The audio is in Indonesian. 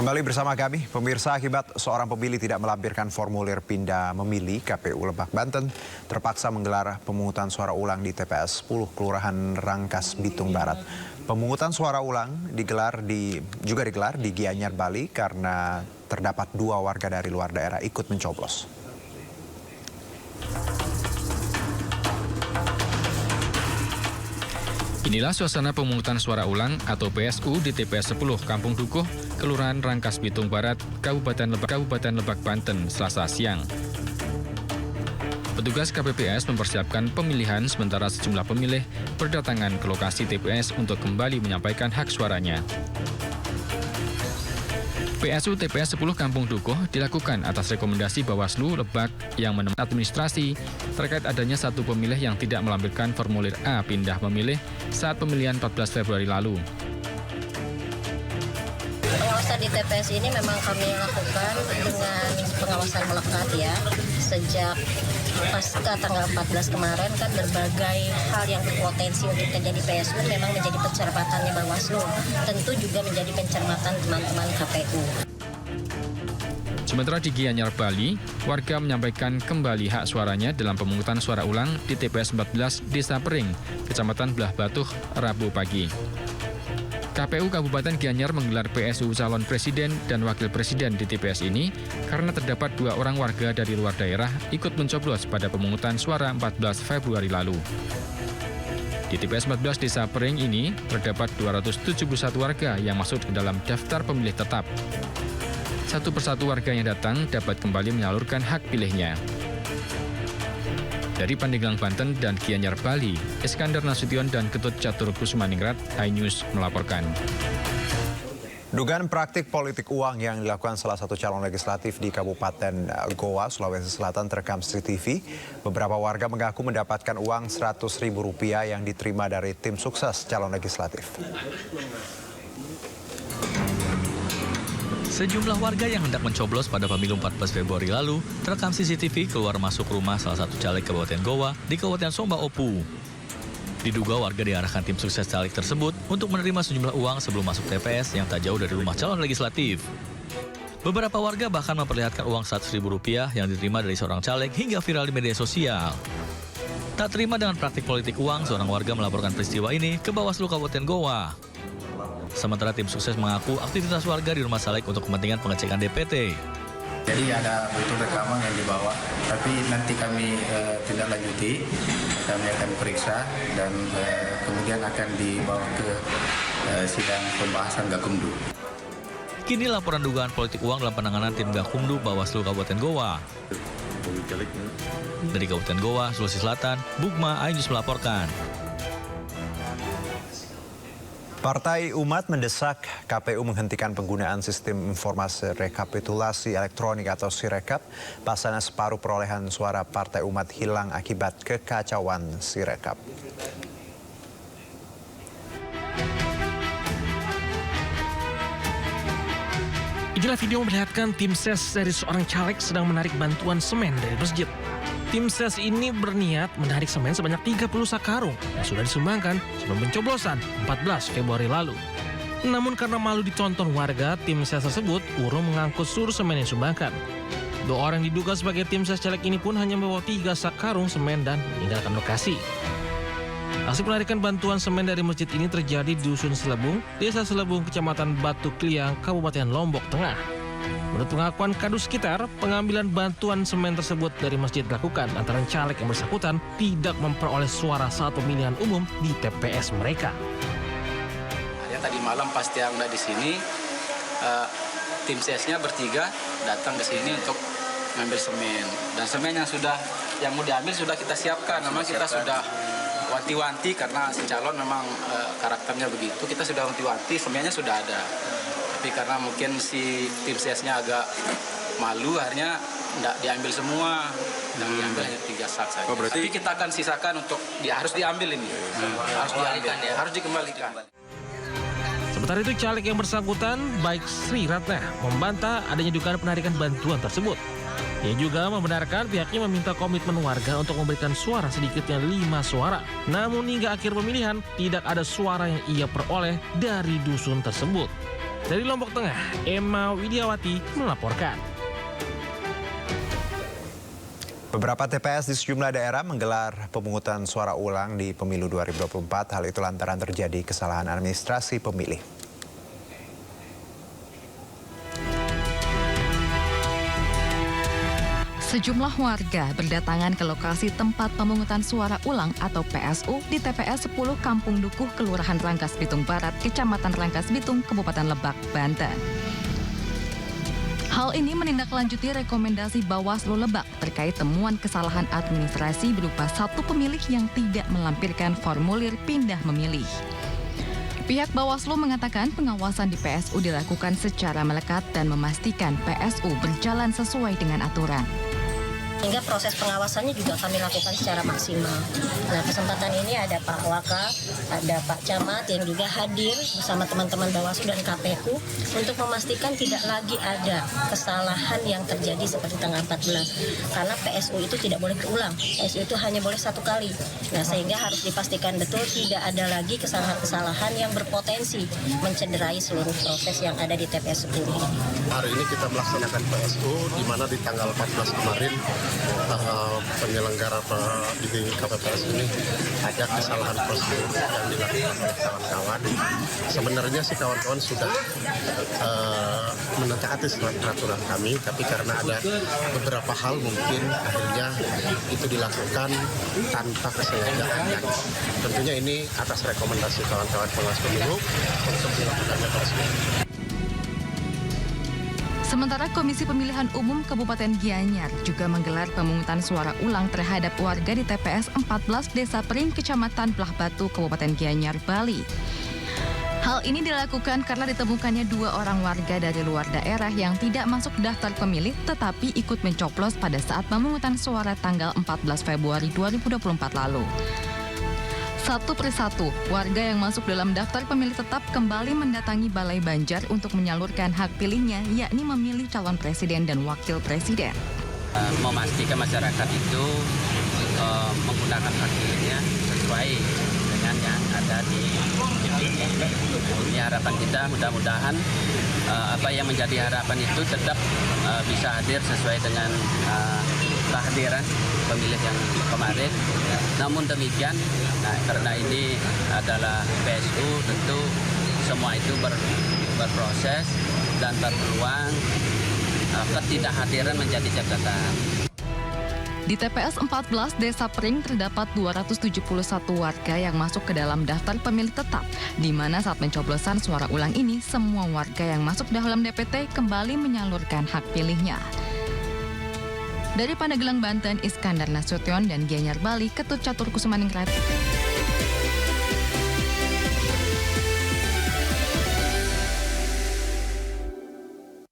Kembali bersama kami, pemirsa, akibat seorang pemilih tidak melampirkan formulir pindah memilih, KPU Lebak, Banten terpaksa menggelar pemungutan suara ulang di TPS 10 Kelurahan Rangkas Bitung Barat. Pemungutan suara ulang juga digelar di Gianyar, Bali karena terdapat 2 warga dari luar daerah ikut mencoblos. Inilah suasana pemungutan suara ulang atau PSU di TPS 10 Kampung Dukuh, Kelurahan Rangkas Bitung Barat, Kabupaten Lebak, Banten, Selasa siang. Petugas KPPS mempersiapkan pemilihan sementara sejumlah pemilih berdatangan ke lokasi TPS untuk kembali menyampaikan hak suaranya. PSU TPS 10 Kampung Dukuh dilakukan atas rekomendasi Bawaslu Lebak yang menemukan administrasi terkait adanya satu pemilih yang tidak melampirkan formulir A pindah memilih saat pemilihan 14 Februari lalu. Pengawasan di TPS ini memang kami lakukan dengan pengawasan melekat ya. Sejak pasca tanggal 14 kemarin kan berbagai hal yang berpotensi untuk terjadi PSU memang menjadi pencermatannya Bawaslu. Tentu juga menjadi pencermatan teman-teman KPU. Sementara di Gianyar, Bali, warga menyampaikan kembali hak suaranya dalam pemungutan suara ulang di TPS 14 Desa Pering, Kecamatan Belah Batuh, Rabu pagi. KPU Kabupaten Gianyar menggelar PSU calon presiden dan wakil presiden di TPS ini karena terdapat 2 orang warga dari luar daerah ikut mencoblos pada pemungutan suara 14 Februari lalu. Di TPS 14 Desa Pering ini terdapat 271 warga yang masuk ke dalam daftar pemilih tetap. Satu persatu warga yang datang dapat kembali menyalurkan hak pilihnya. Dari Pandeglang, Banten dan Gianyar, Bali, Iskandar Nasution dan Ketut Catur Kusmaningrat, iNews melaporkan. Dugaan praktik politik uang yang dilakukan salah satu calon legislatif di Kabupaten Goa, Sulawesi Selatan terekam CCTV. Beberapa warga mengaku mendapatkan uang Rp100.000 yang diterima dari tim sukses calon legislatif. Sejumlah warga yang hendak mencoblos pada pemilu 14 Februari lalu terekam CCTV keluar masuk rumah salah satu caleg Kabupaten Goa di Kabupaten Somba Opu. Diduga warga diarahkan tim sukses caleg tersebut untuk menerima sejumlah uang sebelum masuk TPS yang tak jauh dari rumah calon legislatif. Beberapa warga bahkan memperlihatkan uang Rp100.000 yang diterima dari seorang caleg hingga viral di media sosial. Tak terima dengan praktik politik uang, seorang warga melaporkan peristiwa ini ke Bawaslu Kabupaten Goa. Sementara tim sukses mengaku aktivitas warga di rumah caleg untuk kepentingan pengecekan DPT. Jadi ada betul rekaman yang dibawa, tapi nanti kami tindak lanjuti, kami akan periksa dan kemudian akan dibawa ke sidang pembahasan Gakumdu. Kini laporan dugaan politik uang dalam penanganan tim Gakumdu Bawaslu Kabupaten Goa. Dari Kabupaten Goa, Sulawesi Selatan, Bukma, iNews melaporkan. Partai Umat mendesak KPU menghentikan penggunaan sistem informasi rekapitulasi elektronik atau Sirekap pasalnya separuh perolehan suara Partai Umat hilang akibat kekacauan Sirekap. Inilah video memperlihatkan tim ses dari seorang caleg sedang menarik bantuan semen dari masjid. Tim ses ini berniat menarik semen sebanyak 30 sak karung yang sudah disumbangkan sebelum pencoblosan 14 Februari lalu. Namun karena malu ditonton warga, tim ses tersebut urung mengangkut seluruh semen yang disumbangkan. 2 orang yang diduga sebagai tim ses caleg ini pun hanya membawa 3 sak karung semen dan meninggalkan lokasi. Aksi penarikan bantuan semen dari masjid ini terjadi di Dusun Selebung, Desa Selebung, Kecamatan Batu Kliang, Kabupaten Lombok Tengah. Menurut pengakuan kadus sekitar, pengambilan bantuan semen tersebut dari masjid dilakukan antara caleg yang bersangkutan tidak memperoleh suara saat pemilihan umum di TPS mereka. Ya, tadi malam pas yang ada di sini, tim sesnya bertiga datang ke sini untuk mengambil semen. Dan semen yang mau diambil sudah kita siapkan. Memang kita sudah wanti-wanti karena si calon memang karakternya begitu. Kita sudah wanti-wanti, semennya sudah ada. Tapi karena mungkin si tim CS-nya agak malu, akhirnya tidak diambil semua, yang diambil hanya 3 sak saja. Oh, berarti... Tapi kita akan sisakan untuk harus diambil ini, harus diambil, harus dikembalikan. Sementara itu caleg yang bersangkutan, baik Sri Ratna, membantah adanya dugaan penarikan bantuan tersebut. Ia juga membenarkan pihaknya meminta komitmen warga untuk memberikan suara sedikitnya 5 suara. Namun hingga akhir pemilihan tidak ada suara yang ia peroleh dari dusun tersebut. Dari Lombok Tengah, Emma Widiawati melaporkan. Beberapa TPS di sejumlah daerah menggelar pemungutan suara ulang di pemilu 2024. Hal itu lantaran terjadi kesalahan administrasi pemilih. Sejumlah warga berdatangan ke lokasi tempat pemungutan suara ulang atau PSU di TPS 10 Kampung Dukuh, Kelurahan Rangkas Bitung Barat, Kecamatan Rangkas Bitung, Kabupaten Lebak, Banten. Hal ini menindaklanjuti rekomendasi Bawaslu Lebak terkait temuan kesalahan administrasi berupa satu pemilih yang tidak melampirkan formulir pindah memilih. Pihak Bawaslu mengatakan pengawasan di PSU dilakukan secara melekat dan memastikan PSU berjalan sesuai dengan aturan. Hingga proses pengawasannya juga kami lakukan secara maksimal. Nah, kesempatan ini ada Pak Waka, ada Pak Camat yang juga hadir bersama teman-teman Bawaslu dan KPU untuk memastikan tidak lagi ada kesalahan yang terjadi seperti tanggal 14. Karena PSU itu tidak boleh berulang. PSU itu hanya boleh satu kali. Nah, sehingga harus dipastikan betul tidak ada lagi kesalahan-kesalahan yang berpotensi mencederai seluruh proses yang ada di TPS 10 ini. Hari ini kita melaksanakan PSU di mana di tanggal 14 kemarin penyelenggara di KPPS ini ada kesalahan prosedur yang dilakukan oleh kawan-kawan. Sebenarnya sih kawan-kawan sudah menetaati peraturan kami, tapi karena ada beberapa hal mungkin akhirnya itu dilakukan tanpa kesengajaan. Dan tentunya ini atas rekomendasi kawan-kawan pengawas pemilu untuk dilakukannya PSU. Sementara Komisi Pemilihan Umum Kabupaten Gianyar juga menggelar pemungutan suara ulang terhadap warga di TPS 14 Desa Pering, Kecamatan Belah Batu, Kabupaten Gianyar, Bali. Hal ini dilakukan karena ditemukannya 2 orang warga dari luar daerah yang tidak masuk daftar pemilih tetapi ikut mencoblos pada saat pemungutan suara tanggal 14 Februari 2024 lalu. Satu persatu, warga yang masuk dalam daftar pemilih tetap kembali mendatangi Balai Banjar untuk menyalurkan hak pilihnya, yakni memilih calon presiden dan wakil presiden. Memastikan masyarakat itu menggunakan hak pilihnya sesuai dengan yang ada di DPS. Ini harapan kita, mudah-mudahan apa yang menjadi harapan itu tetap bisa hadir sesuai dengan kehadiran pemilih yang kemarin. Namun demikian, karena ini adalah PSU, tentu semua itu berproses dan berpeluang ketidakhadiran menjadi catatan. Di TPS 14 Desa Pering terdapat 271 warga yang masuk ke dalam daftar pemilih tetap, di mana saat pencoblosan suara ulang ini, semua warga yang masuk dalam DPT kembali menyalurkan hak pilihnya. Dari Pandeglang, Banten, Iskandar Nasution dan Gianyar, Bali, Ketut Catur Kusumaningrat.